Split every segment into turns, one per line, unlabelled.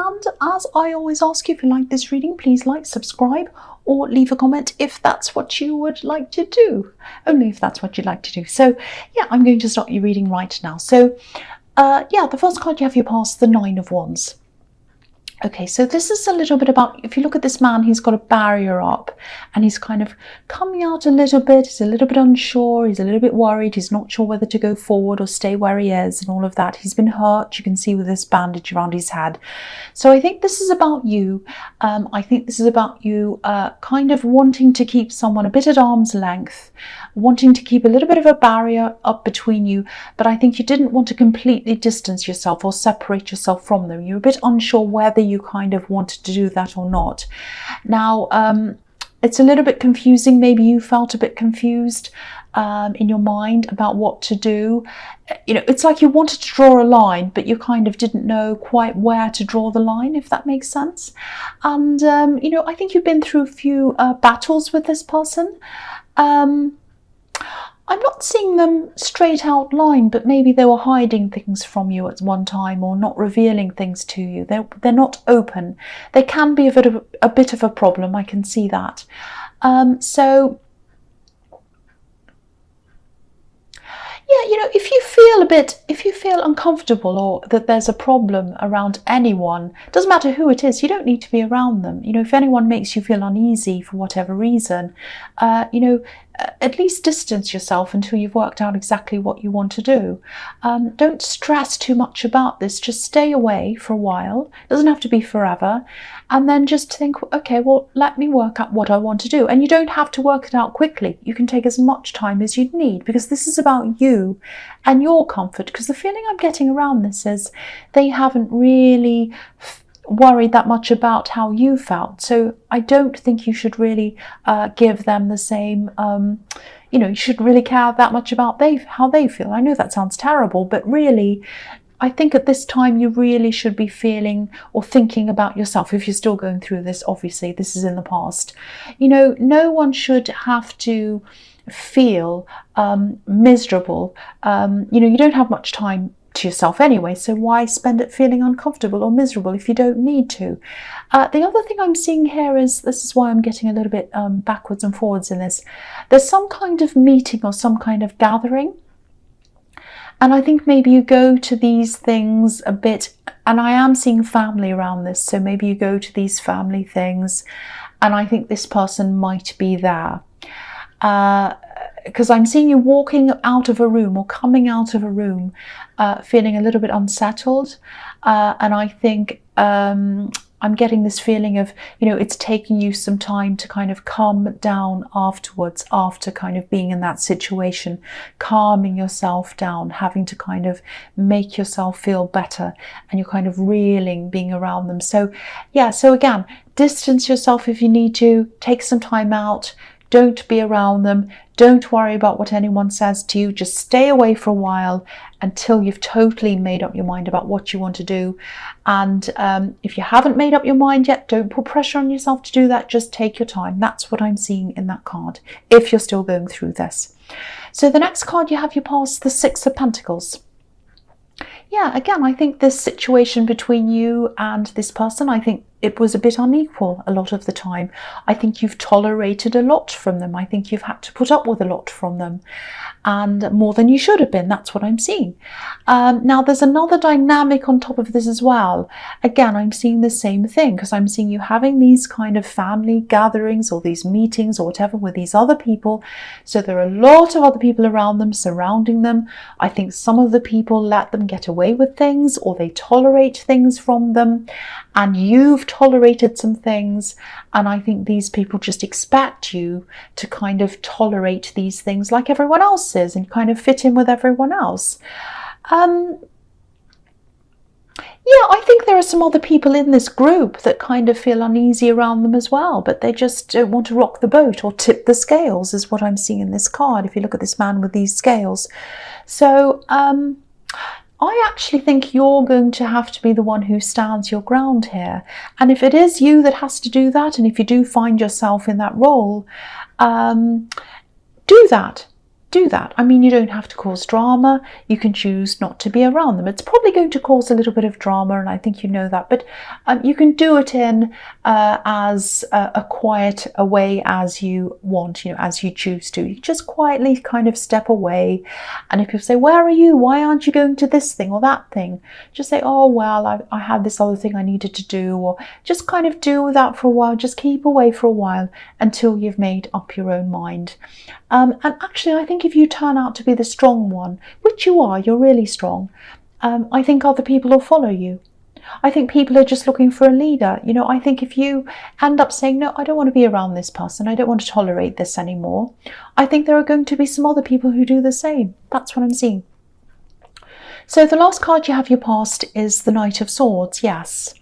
And as I always ask you, if you like this reading, please like, subscribe, or leave a comment if that's what you would like to do. Only if that's what you'd like to do. So yeah, I'm going to start your reading right now. So yeah, the first card you have, you pass the Nine of Wands. Okay, so this is a little bit about, if you look at this man, he's got a barrier up and he's kind of coming out a little bit. He's a little bit unsure. He's a little bit worried. He's not sure whether to go forward or stay where he is and all of that. He's been hurt. You can see with this bandage around his head. So I think this is about you. I think this is about you kind of wanting to keep someone a bit at arm's length, wanting to keep a little bit of a barrier up between you. But I think you didn't want to completely distance yourself or separate yourself from them. You're a bit unsure whether you kind of wanted to do that or not. Now, it's a little bit confusing. Maybe you felt a bit confused in your mind about what to do. You know, it's like you wanted to draw a line, but you kind of didn't know quite where to draw the line, if that makes sense. And, you know, I think you've been through a few battles with this person. I'm not seeing them straight out line, but maybe they were hiding things from you at one time or not revealing things to you. They're not open. They can be a bit of a problem. I can see that. So yeah, you know, if you feel uncomfortable or that there's a problem around anyone, doesn't matter who it is, you don't need to be around them. You know, if anyone makes you feel uneasy for whatever reason, you know, at least distance yourself until you've worked out exactly what you want to do. Don't stress too much about this. Just stay away for a while. It doesn't have to be forever. And then just think, okay, well, let me work out what I want to do. And you don't have to work it out quickly. You can take as much time as you need, because this is about you and your comfort. Because the feeling I'm getting around this is they haven't really worried that much about how you felt. So I don't think you should really give them the same, you know, you shouldn't really care that much about how they feel. I know that sounds terrible, but really, I think at this time you really should be feeling or thinking about yourself. If you're still going through this, obviously this is in the past. You know, no one should have to feel miserable. You know, you don't have much time to yourself anyway, so why spend it feeling uncomfortable or miserable if you don't need to? The other thing I'm seeing here is, this is why I'm getting a little bit backwards and forwards in this, there's some kind of meeting or some kind of gathering, and I think maybe you go to these things a bit, and I am seeing family around this, so maybe you go to these family things and I think this person might be there. Because I'm seeing you walking out of a room or coming out of a room feeling a little bit unsettled. And I think I'm getting this feeling of, you know, it's taking you some time to kind of calm down afterwards, after kind of being in that situation, calming yourself down, having to kind of make yourself feel better, and you're kind of reeling being around them. So yeah, so again, distance yourself if you need to, take some time out. Don't be around them. Don't worry about what anyone says to you. Just stay away for a while until you've totally made up your mind about what you want to do. And if you haven't made up your mind yet, don't put pressure on yourself to do that. Just take your time. That's what I'm seeing in that card, if you're still going through this. So the next card you have, you pass the Six of Pentacles. Yeah, again, I think this situation between you and this person, I think it was a bit unequal a lot of the time. I think you've tolerated a lot from them. I think you've had to put up with a lot from them, and more than you should have been. That's what I'm seeing. Now, there's another dynamic on top of this as well. Again, I'm seeing the same thing, because I'm seeing you having these kind of family gatherings or these meetings or whatever with these other people. So there are a lot of other people around them, surrounding them. I think some of the people let them get away with things, or they tolerate things from them, and you've tolerated some things, and I think these people just expect you to kind of tolerate these things like everyone else is and kind of fit in with everyone else. Yeah, I think there are some other people in this group that kind of feel uneasy around them as well, but they just don't want to rock the boat or tip the scales, is what I'm seeing in this card, if you look at this man with these scales. So I actually think you're going to have to be the one who stands your ground here. And if it is you that has to do that, and if you do find yourself in that role, do that. do that. I mean, you don't have to cause drama. You can choose not to be around them. It's probably going to cause a little bit of drama, and I think you know that, but you can do it in as a quiet a way as you want, as you choose to. You just quietly kind of step away, and if people say, where are you? Why aren't you going to this thing or that thing? Just say, oh, well, I had this other thing I needed to do, or just kind of do that for a while. Just keep away for a while until you've made up your own mind. And actually, I think if you turn out to be the strong one, which you are, you're really strong, I think other people will follow you. I think people are just looking for a leader. I think if you end up saying, no, I don't want to be around this person, I don't want to tolerate this anymore, I think there are going to be some other people who do the same. That's what I'm seeing. So the last card you have your past is the Knight of Swords. Yes.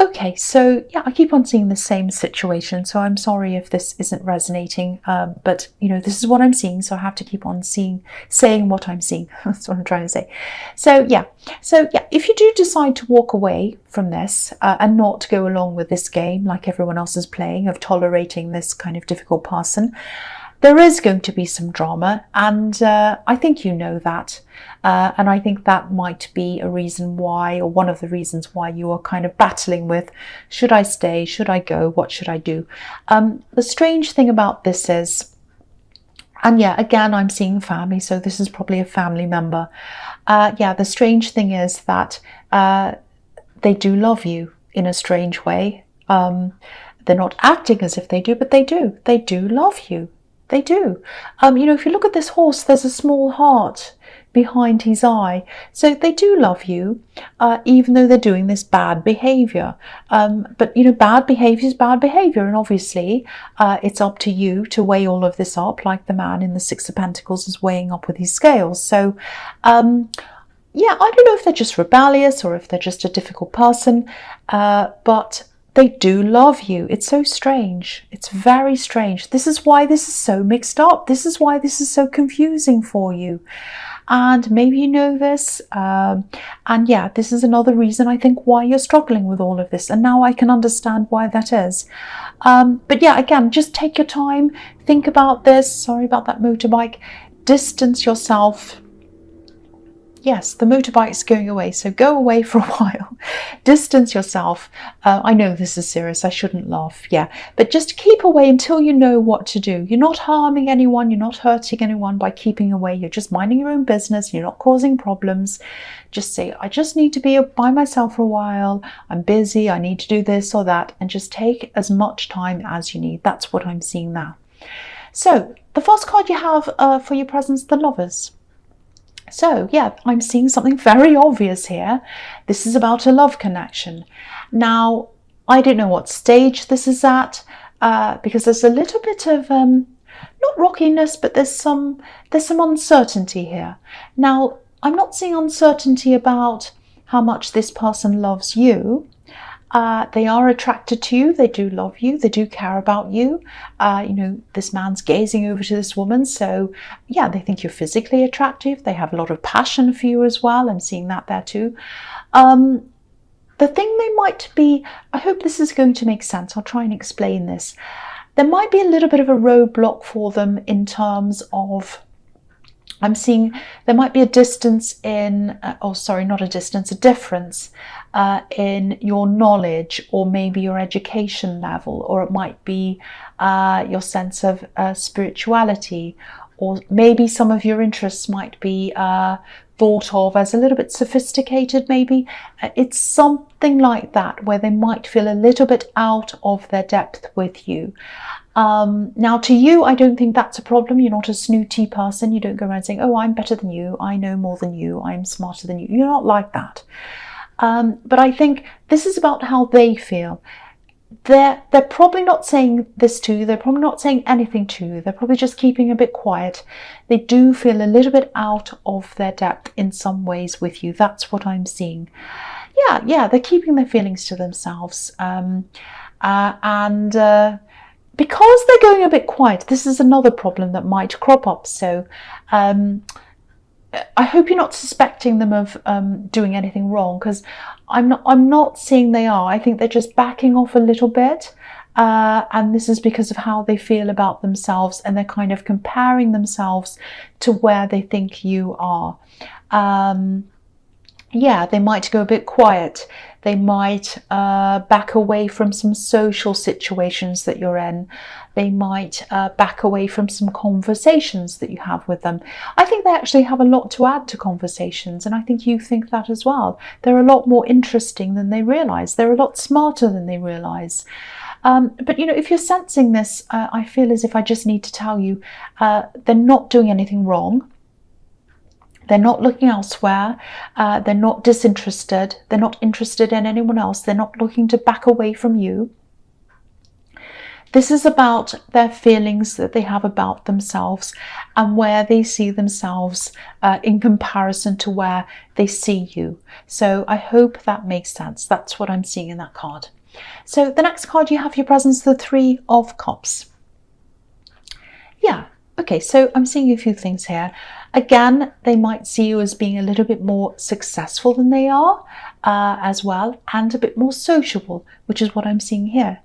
Okay, so yeah, I keep on seeing the same situation, so I'm sorry if this isn't resonating, but this is what I'm seeing, so I have to keep on saying what I'm seeing. That's what I'm trying to say. So yeah, if you do decide to walk away from this and not go along with this game like everyone else is playing, of tolerating this kind of difficult person, there is going to be some drama, and I think you know that. And I think that might be a reason why, or one of the reasons why, you are kind of battling with, should I stay? Should I go? What should I do? The strange thing about this is, and yeah, again, I'm seeing family, so this is probably a family member. Yeah, the strange thing is that they do love you in a strange way. They're not acting as if they do, but they do. They do love you. They do. If you look at this horse, there's a small heart behind his eye. So they do love you, even though they're doing this bad behavior. But, bad behavior is bad behavior. And obviously, it's up to you to weigh all of this up, like the man in the Six of Pentacles is weighing up with his scales. So, yeah, I don't know if they're just rebellious or if they're just a difficult person, but they do love you. It's so strange. It's very strange. This is why this is so mixed up. This is why this is so confusing for you. And maybe you know this. And yeah, this is another reason, I think, why you're struggling with all of this. And now I can understand why that is. But yeah, again, just take your time. Think about this. Sorry about that motorbike. Distance yourself. Yes, the motorbike's going away, so go away for a while. Distance yourself. I know this is serious, I shouldn't laugh, yeah. But just keep away until you know what to do. You're not harming anyone, you're not hurting anyone by keeping away. You're just minding your own business, you're not causing problems. Just say, I just need to be by myself for a while. I'm busy, I need to do this or that. And just take as much time as you need. That's what I'm seeing now. So, the first card you have for your presence, the Lovers. So yeah, I'm seeing something very obvious here. This is about a love connection. Now, I don't know what stage this is at, because there's a little bit of, not rockiness, but there's some uncertainty here. Now, I'm not seeing uncertainty about how much this person loves you. They are attracted to you, they do love you, they do care about you. This man's gazing over to this woman, so yeah, they think you're physically attractive, they have a lot of passion for you as well. I'm seeing that there too. The thing they might be, I hope this is going to make sense, I'll try and explain this. There might be a little bit of a roadblock for them in terms of, I'm seeing there might be a distance in, a difference in your knowledge, or maybe your education level, or it might be your sense of spirituality, or maybe some of your interests might be thought of as a little bit sophisticated, maybe. It's something like that, where they might feel a little bit out of their depth with you. Now, to you, I don't think that's a problem. You're not a snooty person. You don't go around saying, oh, I'm better than you, I know more than you, I'm smarter than you. You're not like that. But I think this is about how they feel. They're probably not saying this to you. They're probably not saying anything to you. They're probably just keeping a bit quiet. They do feel a little bit out of their depth in some ways with you. That's what I'm seeing. Yeah, they're keeping their feelings to themselves. Because they're going a bit quiet, this is another problem that might crop up. So I hope you're not suspecting them of doing anything wrong, because I'm not seeing they are. I think they're just backing off a little bit. and this is because of how they feel about themselves, and they're kind of comparing themselves to where they think you are. Yeah, they might go a bit quiet. They might back away from some social situations that you're in. They might back away from some conversations that you have with them. I think they actually have a lot to add to conversations, and I think you think that as well. They're a lot more interesting than they realise. They're a lot smarter than they realise. But you know, if you're sensing this, I feel as if I just need to tell you, they're not doing anything wrong. They're not looking elsewhere. They're not disinterested. They're not interested in anyone else. They're not looking to back away from you. This is about their feelings that they have about themselves and where they see themselves in comparison to where they see you. So I hope that makes sense. That's what I'm seeing in that card. So the next card you have your presence, the Three of Cups. Yeah. Okay, so I'm seeing a few things here. Again, they might see you as being a little bit more successful than they are as well, and a bit more sociable, which is what I'm seeing here.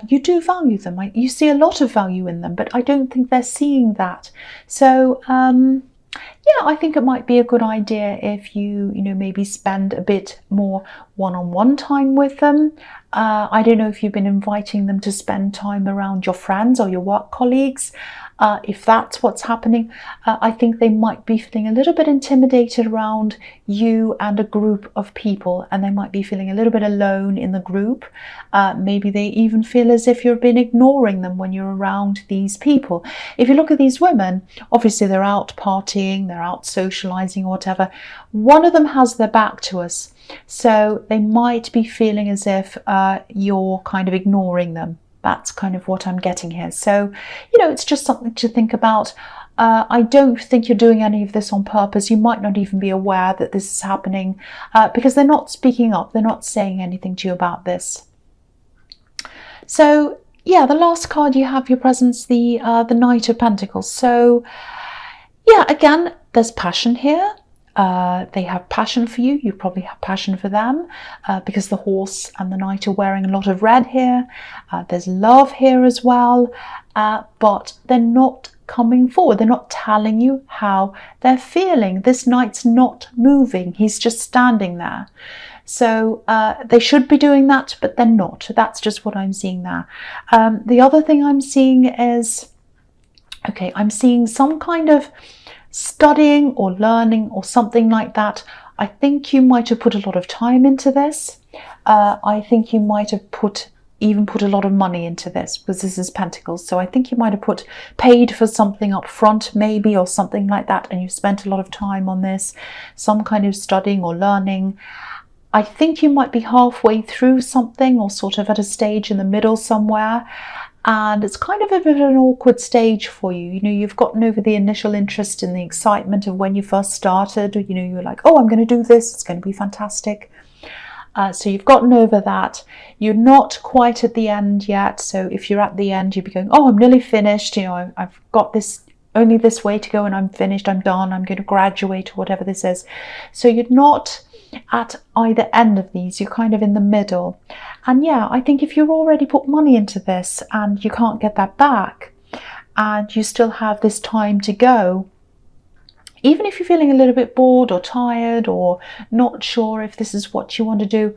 You do value them. You see a lot of value in them, but I don't think they're seeing that. So yeah, I think it might be a good idea if you maybe spend a bit more one-on-one time with them. I don't know if you've been inviting them to spend time around your friends or your work colleagues. If that's what's happening, I think they might be feeling a little bit intimidated around you and a group of people, and they might be feeling a little bit alone in the group. Maybe they even feel as if you've been ignoring them when you're around these people. If you look at these women, obviously they're out partying, they're out socializing or whatever. One of them has their back to us, so they might be feeling as if you're kind of ignoring them. That's kind of what I'm getting here. So, it's just something to think about. I don't think you're doing any of this on purpose. You might not even be aware that this is happening because they're not speaking up. They're not saying anything to you about this. So, yeah, the last card you have your presence, the Knight of Pentacles. So, yeah, again, there's passion here. They have passion for you. You probably have passion for them because the horse and the knight are wearing a lot of red here. There's love here as well, but they're not coming forward. They're not telling you how they're feeling. This knight's not moving. He's just standing there. So they should be doing that, but they're not. That's just what I'm seeing there. The other thing I'm seeing is, okay, I'm seeing some kind of studying or learning or something like that. I think you might have put a lot of time into this. I think you might have even put a lot of money into this, because this is Pentacles. So I think you might have paid for something up front maybe, or something like that, and you spent a lot of time on this, some kind of studying or learning. I think you might be halfway through something, or sort of at a stage in the middle somewhere. And it's kind of a bit of an awkward stage for you. You've gotten over the initial interest and the excitement of when you first started. You're like, oh, I'm going to do this. It's going to be fantastic. So you've gotten over that. You're not quite at the end yet. So if you're at the end, you'd be going, oh, I'm nearly finished. I've got only this way to go and I'm finished. I'm done. I'm going to graduate, or whatever this is. So you're not at either end of these. You're kind of in the middle. And yeah, I think if you've already put money into this and you can't get that back, and you still have this time to go, even if you're feeling a little bit bored or tired or not sure if this is what you want to do,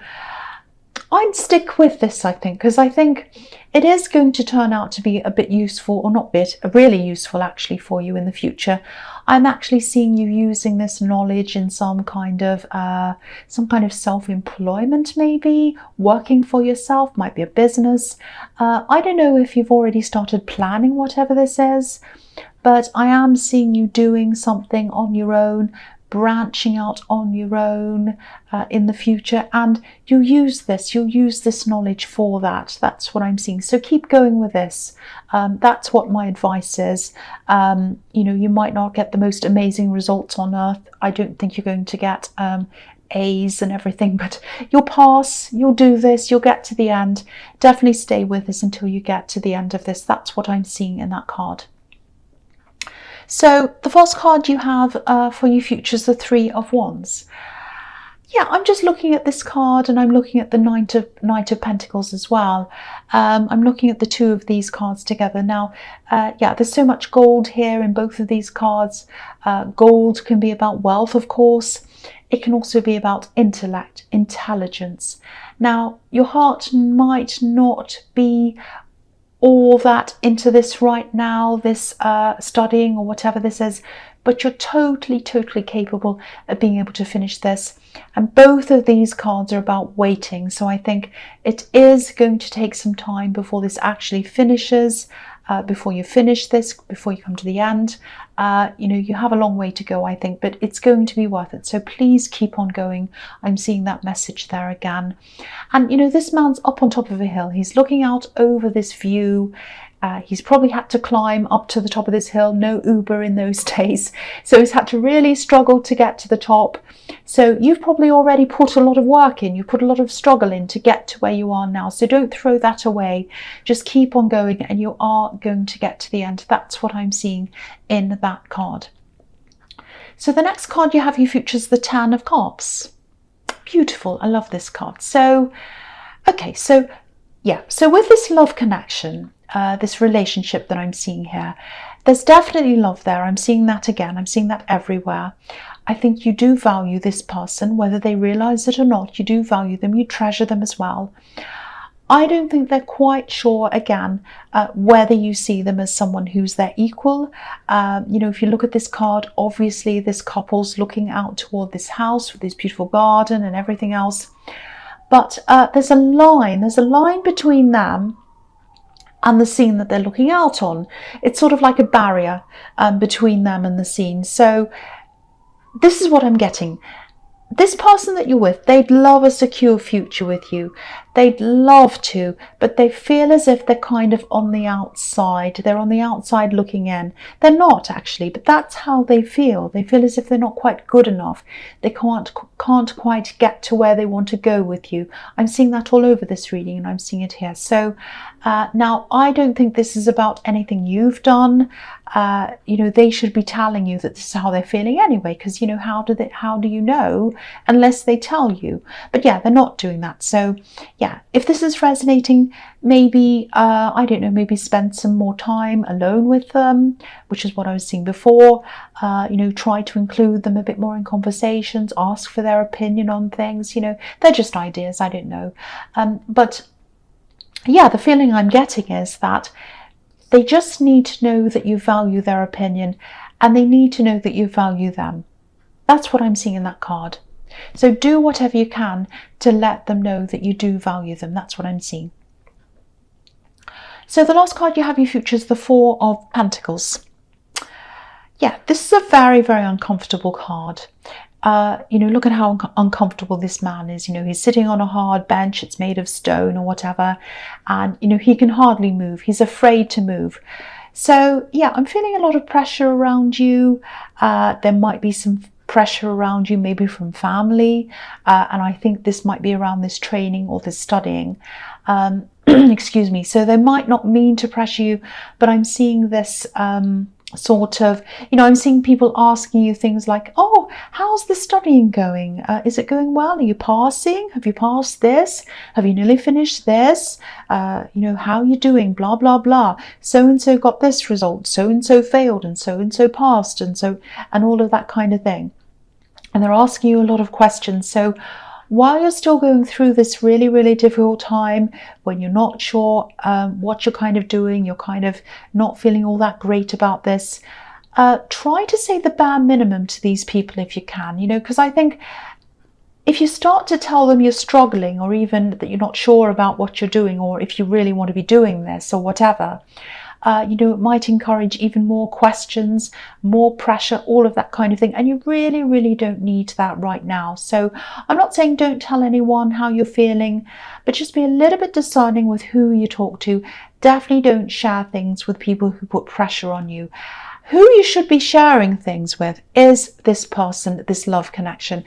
I'd stick with this, I think, because I think it is going to turn out to be a bit useful, or not bit, really useful actually for you in the future. I'm actually seeing you using this knowledge in some kind of self-employment, maybe working for yourself, might be a business. I don't know if you've already started planning whatever this is, but I am seeing you doing something on your own, branching out on your own in the future, and you'll use this knowledge for that. That's what I'm seeing. So keep going with this. That's what my advice is. You might not get the most amazing results on earth. I don't think you're going to get A's and everything, but you'll pass, you'll do this, you'll get to the end. Definitely stay with this until you get to the end of this. That's what I'm seeing in that card. So the first card you have for your future is the Three of Wands. yeah, I'm just looking at this card, and I'm looking at the Knight of Pentacles as well. I'm looking at the two of these cards together. Now, yeah, there's so much gold here in both of these cards. Gold can be about wealth, of course. It can also be about intellect, intelligence. Now, your heart might not be all that into this right now, this studying or whatever this is, but you're totally capable of being able to finish this. And both of these cards are about waiting. So I think it is going to take some time before this actually finishes, before you finish this, before you come to the end. You know, you have a long way to go, I think, but it's going to be worth it. So please keep on going. I'm seeing that message there again. And, you know, this man's up on top of a hill. He's looking out over this view. He's probably had to climb up to the top of this hill. No Uber in those days. So he's had to really struggle to get to the top. So you've probably already put a lot of work in. You've put a lot of struggle in to get to where you are now. So don't throw that away. Just keep on going and you are going to get to the end. That's what I'm seeing in that card. So the next card you have, you features the Ten of Cups. Beautiful. I love this card. So, okay. So, yeah. So with this love connection, this relationship that I'm seeing here, there's definitely love there. I'm seeing that again. I'm seeing that everywhere. I think you do value this person, whether they realize it or not. You do value them. You treasure them as well. I don't think they're quite sure, again, whether you see them as someone who's their equal. You know, if you look at this card, obviously this couple's looking out toward this house with this beautiful garden and everything else. But there's a line between them and the scene that they're looking out on. It's sort of like a barrier between them and the scene. So this is what I'm getting. This person that you're with, they'd love a secure future with you. They'd love to, but they feel as if they're kind of on the outside. They're on the outside looking in. They're not actually, but that's how they feel. They feel as if they're not quite good enough. They can't quite get to where they want to go with you. I'm seeing that all over this reading, and I'm seeing it here. So now I don't think this is about anything you've done. You know, they should be telling you that this is how they're feeling anyway, because, you know, how do you know unless they tell you? But yeah, they're not doing that. So yeah, if this is resonating, maybe I don't know, maybe spend some more time alone with them, which is what I was seeing before. You know, try to include them a bit more in conversations, ask for their opinion on things. You know, they're just ideas, I don't know. But yeah, the feeling I'm getting is that they just need to know that you value their opinion, and they need to know that you value them. That's what I'm seeing in that card. So do whatever you can to let them know that you do value them. That's what I'm seeing. So the last card you have, you features the Four of Pentacles. Yeah, this is a very uncomfortable card. You know, look at how uncomfortable this man is. You know, he's sitting on a hard bench. It's made of stone or whatever. And, you know, he can hardly move. He's afraid to move. So, yeah, I'm feeling a lot of pressure around you. There might be some pressure around you, maybe from family. And I think this might be around this training or this studying. Excuse me. So they might not mean to pressure you, but I'm seeing this sort of, you know, I'm seeing people asking you things like, oh, how's the studying going? Is it going well? Are you passing? Have you passed this? Have you nearly finished this? You know, how are you doing? Blah, blah, blah. So-and-so got this result. So-and-so failed and so-and-so passed and all of that kind of thing. And they're asking you a lot of questions. So while you're still going through this really difficult time, when you're not sure what you're kind of doing, you're kind of not feeling all that great about this, try to say the bare minimum to these people if you can, you know, because I think if you start to tell them you're struggling, or even that you're not sure about what you're doing, or if you really want to be doing this or whatever, you know, it might encourage even more questions, more pressure, all of that kind of thing. And you really don't need that right now. So I'm not saying don't tell anyone how you're feeling, but just be a little bit discerning with who you talk to. Definitely don't share things with people who put pressure on you. Who you should be sharing things with is this person, this love connection.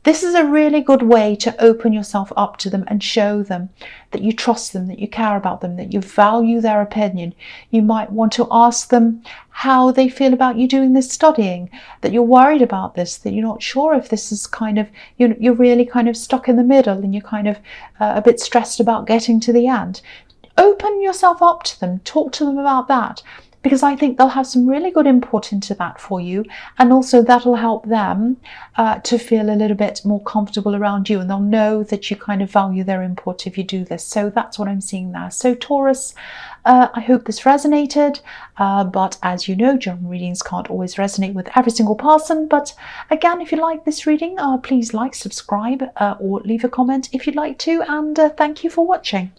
This is a really good way to open yourself up to them and show them that you trust them, that you care about them, that you value their opinion. You might want to ask them how they feel about you doing this studying, that you're worried about this, that you're not sure if this is kind of, you're really kind of stuck in the middle and you're kind of a bit stressed about getting to the end. Open yourself up to them, talk to them about that, because I think they'll have some really good input into that for you, and also that'll help them to feel a little bit more comfortable around you, and they'll know that you kind of value their input if you do this. So that's what I'm seeing there. So Taurus, I hope this resonated, but as you know, general readings can't always resonate with every single person. But again, if you like this reading, please like, subscribe, or leave a comment if you'd like to, and thank you for watching.